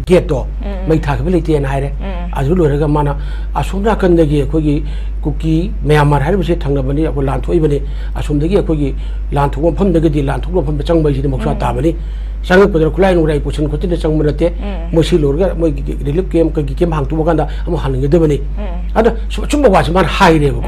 gate do mai thak bi lete na haire adu lo raga mana asumna kan da gi akhoi gi kuki Myanmar haire bi thangna bani akoi lan thoi bani asum da gi akhoi gi lan thok pham da gi lan thok pham chang bai ji moksa ta bani sang padra kulai nu rai puchin khotin chang murate mosi lorga moi relief camp ka camp hang tu baganda am haling de bani ada chumba wa man hai re ko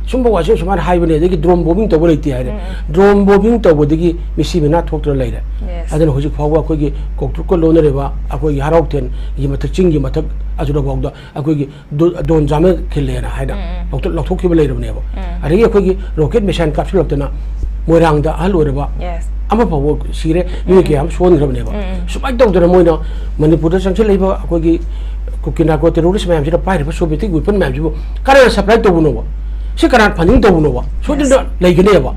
chumba wa man hai bani de gi drone bombing to bolai ti hai drone bombing to bodigi misi bina thok tra lai re adana hojik phawa ko gi koktur ko lona re ba akoi gi harok ten gi mathak ching gi mathak ajura bawda akoi gi don jame khille na haida koktur lokthok ki lai re bani ba ari akoi gi rocket mission capsule tana moirang da hal ore ba ama pawo sire mi ke am son grabne ba sumai dong dra moina Manipur da sangche leiba ko gi kukina ko terrorist ma'am jira pai ba soviet weapon ma'am jibo kara supply to buno ba si kara funding to buno ba so din da leigane ba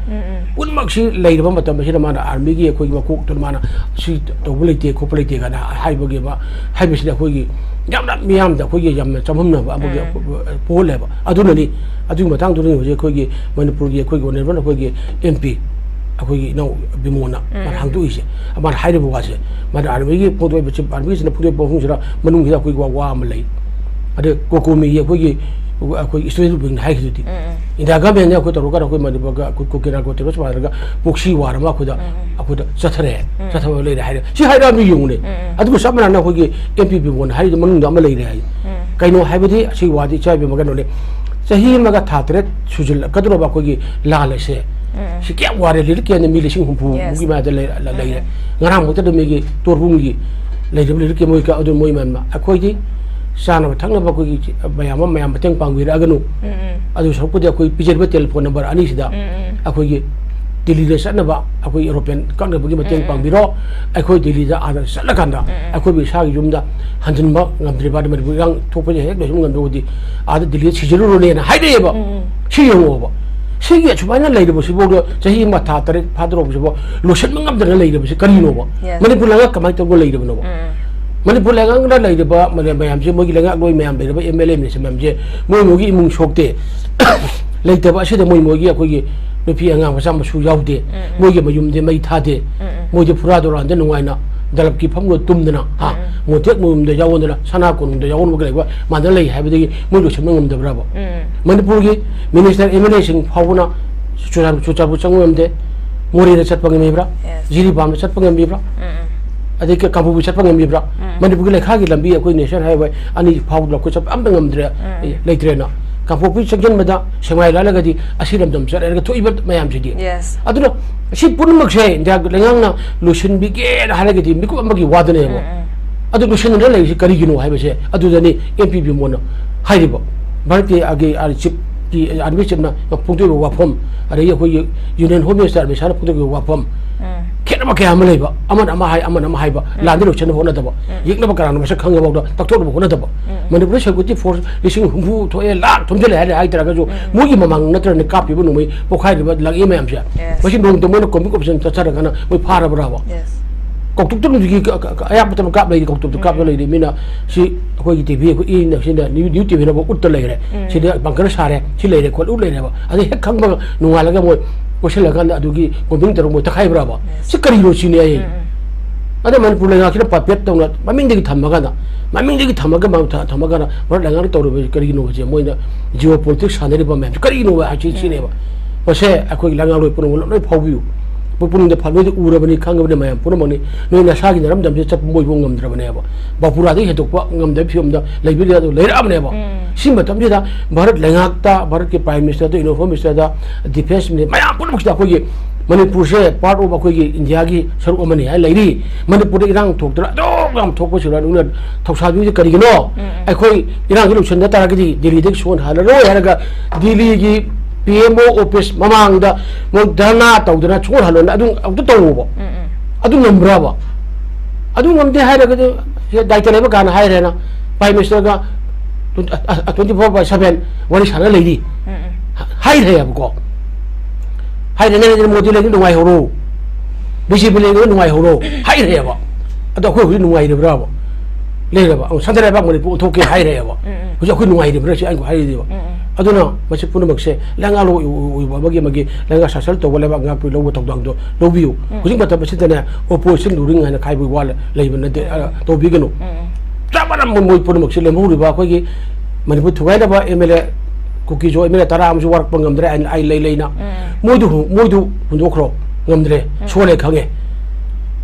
un mak si leiba matam ba sira mana army gi ko gi ba ko to mana si to bulite ko bulite ga na hai ba gi ba hai ba sira ko gi yamna miyam da ko gi yamna chamhum na ba abu gi po le ba aduna ni adu matang du ni ko gi Manipur gi ko gi ne ba ko gi MP akhoi no bimona man hangdu ise aman haire buga se man army gi podoi bichi army se podoi bohung sira manung gi akhoi wa am lai ade kokomi ye akhoi student bing hai gi ti inda ga ben akhoi to ga akhoi man ba ko kira ko teros ba ga boxi war ma khoda akhoda chathare chathwa lai haire si haira mi yung ne adu samana na akhoi gi MP bimona haire manung da ma lai re hai kaino haibadi si wadi chai bi magano ne sahi maga thatre sujul kadro ba akhoi gi la la se si kya ware le ke ne mi le sing humpu gi ma de le ngara mo te de mi gi torbung gi le de le ke mo ka adu moi man ma akhoi gi sana thang na ba ko gi mayam teng pang wi ra ganu adu so ko de akhoi pijer ba telephone number ani sida akhoi gi Delhi le sa na ba akhoi European kan ba gi ma teng pang bi ro akhoi Delhi da ada sa la kan da akhoi bi sa gi jum da hanjin ba ngam dri ba de ma gang thok pa je hek de sum ngam do di ada Delhi chijelu ro ne na hai de ba chi yo ba Sigi chumana lai de bosi bodo chahi ma tha tare phadro bosi bo lotion mangam de lai de bosi kari no ba Manipur langa kamai to go lai de no ba Manipur langa ngda lai de ba mane mayam je mogi langa loi mayam de ba MLA ni se mam je moi mogi imung sokte lai de ba se de moi mogi akoi gi no pi anga ma sam su yaw de mogi mayum de mai tha de moi je pura do ran de nungai na dalap ki pham lo tum de na ha mo tek mum de yawon de sana kun de yawon mo ga ma de lai ha bi de moi lo chum ngam de bra ba Manipur gi minister emanation phawuna chuchabu changwem de mori da chat pangem bra jiri bam chat pangem bra ade ke kabu chat pangem bra Manipur gi lekha gi lambi akoi nation highway ani phaw la ko chat am ngam dre leitre na kapu pi section mada semai la ga di asiram dam sar ga thoi bat mayam ji di aduna si pun mak se nda lengang na lotion bi ge hala ga di mi ko am gi wadane mo adu lotion na lai kari gi no hai ba se adu dani MPP mo na hai ri ba Bharati age ar chip ki army chip na pungtu wa phom are ye khoi Union Home Minister be sar pungtu wa phom khena ma kya amalai ba aman ama hai ba landi lo chen bona da ba yekna ba karana ma sa khang ba da taktor ba bona da ba Manipur security force lising humbu thoe la thomjele ha ai tara ga jo mugi mamang natra ne kapi bu no mai pokhai ba lag em am sia masin dong to mo committee option cha cha ga na moi phara bra ba koktuk tu gi aya betul kap lagi koktuk tu kap lagi mina si ko gi tv ko in na sina new tv na ba ut lai re si de bangkar sare si lai re ko ut lai re ba ade hek khang ba nunga laga mo ko se laga na adu gi ko bing ter mo ta khai bra ba si kari ro si ne ai ade man pulai na kira papet to na maming de thamaga na maming de thamaga ma thamaga na ba langar to ro kari no je mo na geopolitics sanere ba me kari no ba chi ne ba ko se akoi langar ro puno no phawbiu Pupun de Palo Urabani Kangam de Mayam Purmoni, no Nasagi Ram, the Chap Moyungam Drabaneva, Bapuradi had to Quangam de Pium, the Liberia to later Amneva. Simbatamida, Barat Langata, Baraki Prime Minister, the Home Minister, Defense Minister, Mayam Purmusta, Manipur se part of akhoi India gi saruk amani hai leiri Manipur irang thok tra dom thok ko sura nu thoksa ju kari gino akhoi irang gi luchen da tara gi Delhi dik son hala ro ya ga Delhi gi PMO office mamang da mo dana tawdana chon halon adu taw bo adu nambra ba adu ngamde hai ga daita leba kana hai rena Prime Minister ga 24/7 wari sana leiri hai re ab ko hai ne Modi le ngai horo BJP le ngai horo hai re ba ado ko ngai re bra ba le ba sadare ba Manipur thoke hai re ba ko ko ngai re bra si ai ko hai re ba aduna masi puna makse langa lo bagi magi langa sasal to wala ba nga pu lo to dang do lo biu ko jing bata basi tane opposition during na khai bu wala le ban de to bi gano tabara mo puna makse le mo ri ba ko gi Manipur thuai da ba MLA kuki jo MLA tara am ju work pangam dre ai le na moidu hundo khro ngamdre sole khange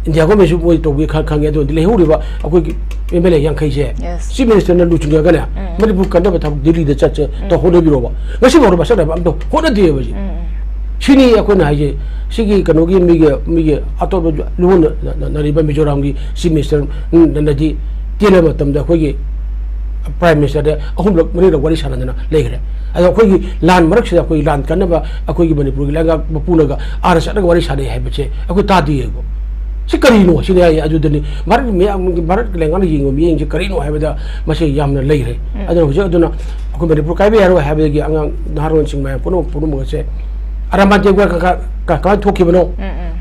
India ko mesu moi to bi khange do le hu ri ba akoi MLA yang khai je chief minister na lu chung ga na Manipur kan da ba thab Delhi da cha to ho de bi ro ba ngasi ba ro ba sa da ba am to ho da de ba ji shini akoi na je sigi kano gi mi ge ato lu na ri ba Mizoram gi chief minister na ji tele ma tam da ko gi Prime Minister de ahum lok mari wari sana na legre ado khoi lan marak se khoi lan kan ba akoi gi Manipur gi langa bapuna ga ara sa ga wari sana hai bache akoi ta di go si kari no si ya aju de ni marak me marak lenga ni ngo mi ing kari no hai ba ma se yam na legre ado ho ado na akoi Manipur kai be yaro hai ba gi angang naron sing ma puno mo se arama je ga ka thoki bano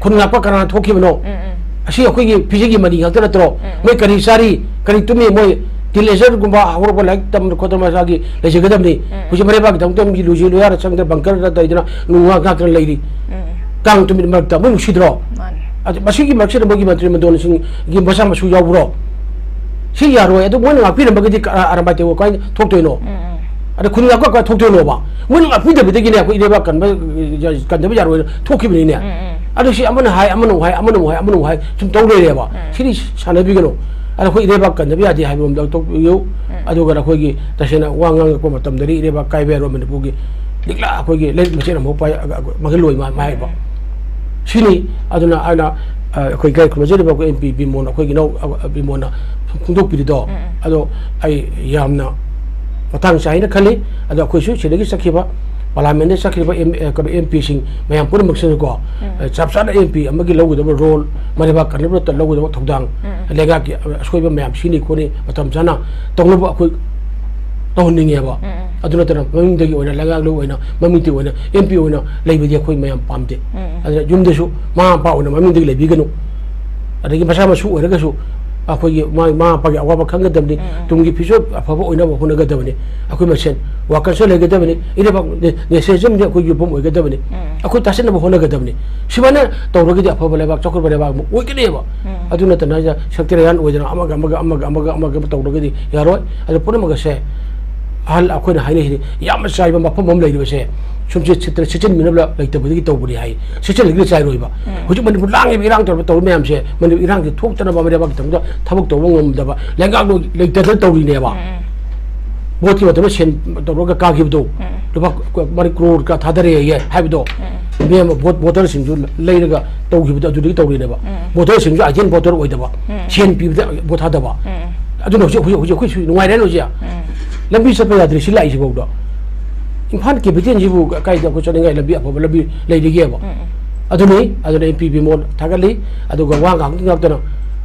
khun nga pa kana thoki bano asi akoi gi phiji gi mani ngak ta tro me kari sari kari tumi moi Tileser gumba awur ba like tam ko tam sagi le je gadam ni huji mare ba tam tam ji luji lo yar sang de bunker da dina nuwa ga tra leiri kang tumi mar ta mu sidro ati basi gi maksud bogi matri mandon sing gi basa masu yaw bro si yaro ya do mon nga pi ba gi aramba te ko kai thok to no ada kun nga ko thok to no ba mon nga pi de be gi ne ko ide ba kan de ba yaro thok ki ni ne ada si amana hai sum taw le ba si sana bi gano ada ko ide ba kan da biya di hai bom da to yo adu ga ko gi ta sena wangang ko matam dari ide ba kai be ro men bu gi dikla ko gi le ma sena mo pa magaloi ma mai ba sini aduna ana ko ga ko je ba ko MP bi mo na ko gi no bi mo na kundok pi do ado ai yamna patang sai na khali ado ko su chele gi sakhiba Parliament de sakriba MP sing mayam pura maksen ko chapsa MP amagi logu da role mari ba karne ba logu da thogdang lega ki asoi ba mayam sini ko ni matam jana tonglo ba ko to ninge ba aduna tan maming de gi oina lega lo oina maming ti oina MP oina leibe di ko mayam pamte aduna jum de su ma pa oina maming de leibi gano adagi masa masu oina ga su akoi ma pa ga wa khang gadam ni tumgi piso afa ba oina ba hona gadam ni akoi masen wa kan so le gadam ni ide ba ne se jum de akoi bom ga gadam ni akoi tasen ba hona gadam ni simana to ro gi afa ba le ba chokor ba le ba oi ke ne ba aduna tan ja shaktiran ojana amaga to ro gi yaro adu puna ma ga se hal akoi na haine hi yam sai ba mafam mom leido se sumje chitra chichen minabla leita budi to budi hai chichen legi sai roi ba huju mani bulang e irang to mem se mani irang ki thok tana ba mari ba ki thabuk to ngom da ba lenga lo leita to ri ne ba boti ba sen to ro ga ka gi do ba mari crore ka thadare ye hai do me ma botar sing ju leira ga to gi do ju to ri ne ba botar sing ju ajen botar oi da ba sen pi da botha da ba adu no huju khu ngai re lo ja lambi sa pa ya dri silai si bo do Impan ke bitin jibu kai da ko chone ngai labi apa labi lai dige ba aduni MP bi mo thagali adu ga wang ang ngak tana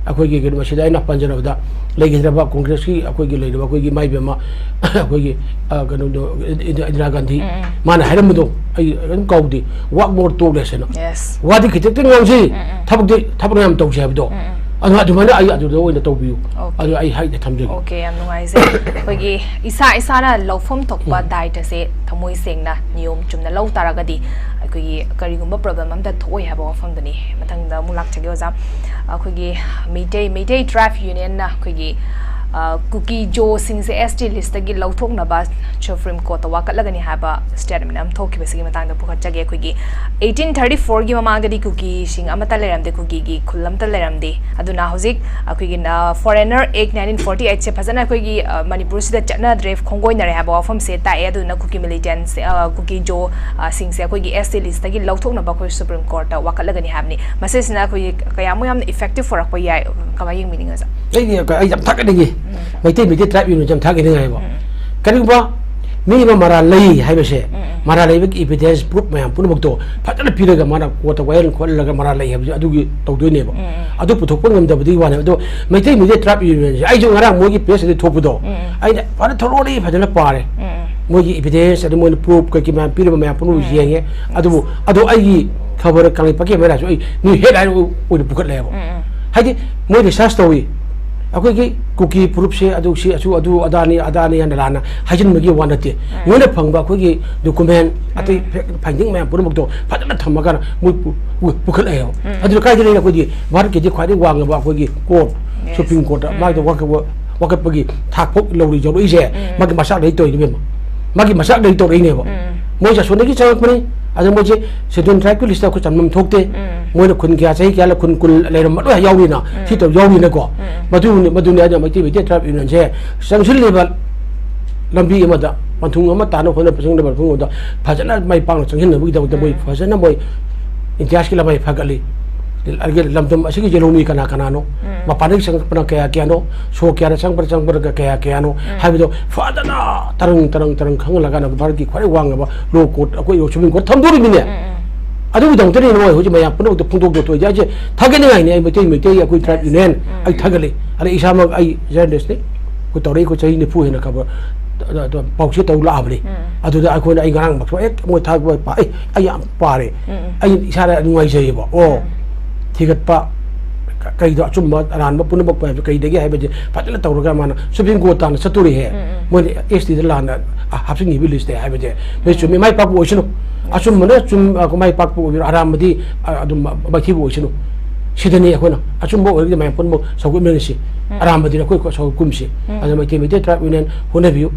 akoi gi ge ma sidai na panjana da lai gi ba congress ki akoi gi lai ba akoi gi mai be ma akoi gi ganu do Indira Gandhi mana haram do ai ram kaudi wak more to lesson yes wadi ki tek ngam si thabuk yam to se do adu mana ai adu do ina to biu adu ai hai da thamje okay am nungai se koi gi isa na lofom thokpa dai ta se thamoi seng na niyom chumna lo taragadi koi gi kari gumba problem am da thoi ha ba fam dani mathang da mulak chage oza koi gi Mayday Draft Union na koi gi kuki jo sing se ST list gi lauthok na ba Supreme Court wa kalagani ha ba statement am thoki besigi matang da pukha chage khoi gi 1834 gi mamang da di kuki sing amata leram de kuki gi khulam ta leram de aduna hojik khoi gi foreigner act 1948 se phajana khoi gi manipur sida chana drive khongoi na re ha ba fam se ta e aduna kuki militants kuki jo sing se khoi gi ST list gi lauthok na ba khoi Supreme Court wa kalagani ha ni message na khoi kayam yam effective for pa ya kama ying meaning as ai jam thak ni mai te mi te tribe yu jam thak ni ngai ba kani ba mi ma mara lei hai ba se mara lei bi evidence proof ma pun bok to phatala pira ga mana ko ta wail khol la ga mara lei ha adu gi to do ne ba adu pu thok ngam da bi wa ne do mai te mi te tribe yu ai jo ngara mo gi pes de thop do ai da pa thoro ri phatala pa re mo gi evidence adu mo proof ka ki ma pira ma pun u yeng adu ai gi khabar ka pa ke ma ra so ai ni headline o de bukat le ba hai di mo research story aku ki kuki proof se adu si adu adani an lana hajin magi wanate ngone phangba ko ki document ati finding ma pur mukto phadana thamaga mu pukhal ayo adu kai dile ko di bar ke di khwadi wang ba ko ki court Supreme Court ma do wakat pagi thak phok lori jori je magi masak dei toy ni magi masak dei toy ne ba mo ja sonegi chawak mani adu mo je sedun tribe list ko chamnam thokte mo na khun kya chai kya la khun kul leiram ma yawi na thi to yawi na ko madu ne ada mai ti bi tribe union je sangsul level lambi ma da panthung ma ta no khona pasang level phung da phajana mai pang changhin na bu da moi phajana moi intias ki la mai phagali arge lamdam asigi jelomi kana no ma panik sang pana kya no so kya sang par kya no habido fadana tarang khang laga na bar ki khwai wang ba lo court akoi yo chumin ko thamduri mine adu dang tani no ho ji maya puno to phung to ja je thagani ngai ne mai te akoi tribe union ai thagale ale isa ma ai journalist ne ko tori ko chai ne pu he na ka ba pau chi to la abli adu da akoi ai garang mak ek mo thag ba ai am pare ai isa ra ngai je ba o thigat pa kai do chumma ran ba pun bak pa kai de ge hai ba je patla tawra ga mana Supreme Court tan saturi he mo ST de la na hapsing ni list hai ba je me chumi mai pa bo chino achum mana chum ko mai pa bo aram di adum ba thi bo chino sidani ko na achum bo ge mai pun mo sagu me si aram di ko ko sagu kum si ada mai te me te tribe union hona view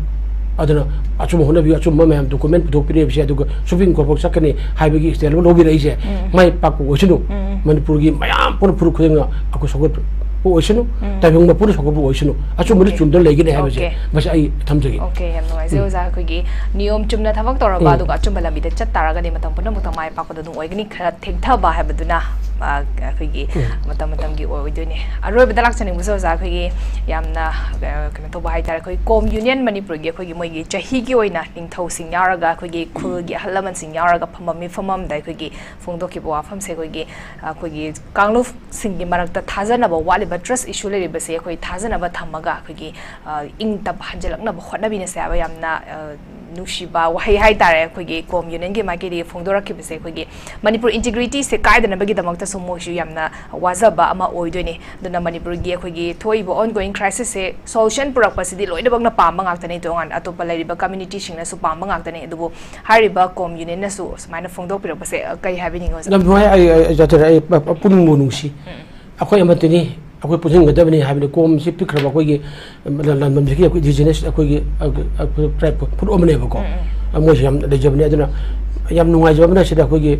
aduna achum hona view achum ma mai document do pire bi adu Supreme Court sakani hai ba gi stel lo bi rai je mai pa bo chino Manipur gi mayam pun pur khuyanga aku sogot o oisinu tabung ma pur sogot o oisinu achu muri chundal legi ne ha baje bas ai thamjagi okay yam no ai za ko gi niyom chumna thabak tora ba du ga chum bala bi de chat taraga ni matam pun mutam mai pa ko du oigni khara thengtha ba ha baduna ko gi matam gi oi du ni aroi bi dalak chani muso za ko gi yamna kana to ba hai tar ko kom union Manipur gi ko gi moi gi chahi gi oina ningthau sing yaraga ko gi khul gi halaman sing yaraga famam dai ko gi phongdo ki bo afam se ko gi कोई कांगलुफ सिंह की मरक थाजनब वालिब trust issue लेरिबसे कोई थाजनब थमगा कोई इंग तब हंजलकनब होटनबिने से अब यामना नुशिबा वही high तारे कोई कोम यूनियन के माके दी फोंदोरकिबसे कोई मणिपुर इंटीग्रिटी से कायदनबगी दमकता सुमोशु यामना वाजबा अमा ओइदोने दुना मणिपुर गी कोई थोइबो ऑनगोइंग क्राइसिस से सॉल्यूशन पुरकपसिदी लोइदबगना पाम गाक्तने तोंगान अतोप लाइरिबा कम्युनिटी सिंगना सु पाम गाक्तने दुबो हारिबा कोम यूनियन ना सु समाइना फोंदोपिरकपसे कई हैबिनिंग हो नमय आई जतरे पुनुंगो नुंसी अखोय अमतनी अखोय पुजिंगदबनी हाबिने कोम सि पिखरबा अखोयगी लनबम सि अखोय इंडिजिनस अखोयगी ट्राइब फुट ओमने बको मोय याम लेजबने अदना याम नुंगाइजबना सिदा अखोयगी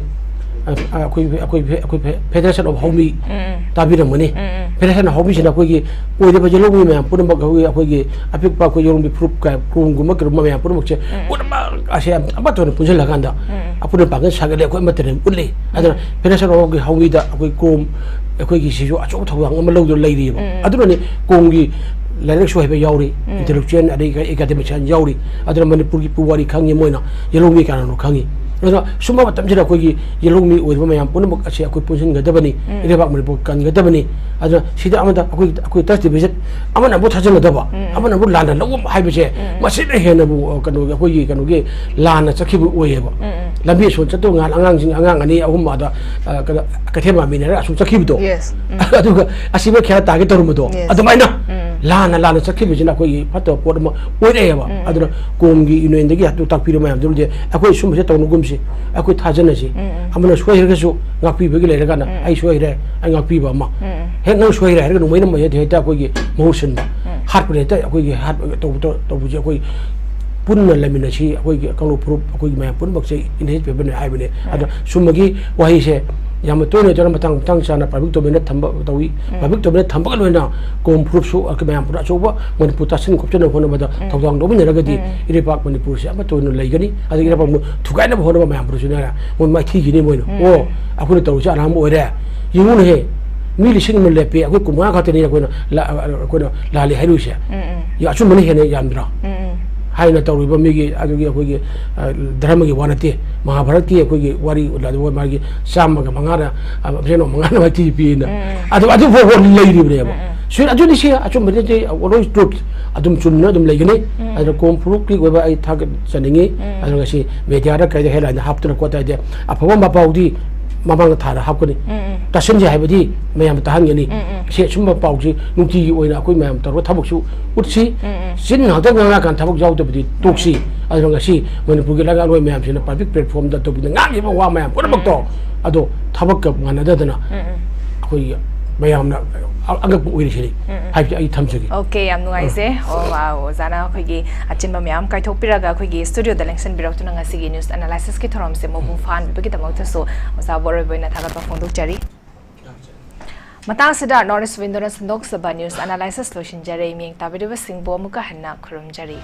अखोय फेडरेशन ऑफ होमी ताबिरमनी फेडरेशन ऑफ होमी सिना अखोयगी ओइदबा जेलोमी मैम पुनमक अखोयगी अपिकपा अखोय योंबि प्रूफ का क्रूमगुम करम मैम पुनमक से उनमा आसे अबतोन पुजल लगांदा अपुन पागन सागले अखोय मतने उल्ले अदना फेडरेशन ऑफ होमी दा अखोय क्रूम अखोयगी सिजो अचो थवांग अम लौदो लैरिबा अदुनने कोंगी लाइक सो हेबे यावरी इंटेलेक्चुअल अदे एकेडमिशियन यावरी अदना मणिपुर की पुवारी खांगी मोइना येलोमी कानो खांगी सुमा मतमजिरा कोई येलोमी ओइबा मैम पुनमक असे अखोय पुजिंगदबनी इरेबाक मणिपुर कानगदबनी अदना सिदा अमदा अखोय टच डिविजन अमना बो थाजंगदबा अमना बो लाना लवम हाइबसे मसिना हेनबु कनो अखोय कनोगे लाना चखिबु ओयेबा लंबी सोन चतो ngal angang ani ahum ada kathema minera asu chakhibudo yes aduga asiba khela target torumudo adumaina lana sakhi bijina ko phato pot ma oire ba aduna kom gi inoin degi hatu takpiro ma amdul je akoi sum se tawnu gumsi akoi thajana ji amana shoi ga su ngakpi begi le ga na ai shoi re ai ngakpi ba ma he nang shoi re ga no moina ma ye de ta ko gi motion ba hat pre ta akoi gi hat to bu je akoi punna lamina chi akoi gi kanglo proof akoi gi ma pun bak se in he pe bene ai bene ada sumagi wahi se yam to ne jara matang tang sana public to bene thamba tawi public to bene thamba lo na kom proof su ak ma pura choba mon putasin ko chena hono bada thawang do bene ragadi ire pak manipur se ama to no lai gani adi ira pa thukai na hono ma pura sunara mon ma thi gi ne moino o akuni to ja ram oire yungun he mi lising mon lepe akoi kuma ka te ne ko na la li hairu se ya achu mani he ne yamdra haina tawriba migi adugi akogi dharma gi wanate mahabharat ki akogi wari uladu magi samma ga mangara abjeno mangana wati pina adu fo leiri bre ba sir adu ni sia achu mede te always truth adum chunna adum leigani adu kom proof ki goba ai thag chaningi adu ga si media ra kai de hela na haptuna ko ta de afaba ma paudi mamang thara hapkani tasin je haibadi mayam tahangani se sumba pauji nungti gi oina akoi mayam tarwa thabuk su utsi sin ha ta nga kan thabuk jaw to bidi toksi adu nga si manipur gi laga loi mayam sina public platform da to bidi nga gi ba wa mayam pura bak to ado thabuk ka ngana da dana akoi mayam na agak oiri sini haib ai thamjagi okay yam nuai se o wow zana khoi gi achin mayam kai thok piraga khoi gi studio da election birak tu nga sigi news analysis ki thorom se mo bu fan bi ki tamau so sa bor boina thaga pa phone duk chari matang sida north window sandok saba news analysis lo shin jare ming tabidu singbo muka hanna khurum jari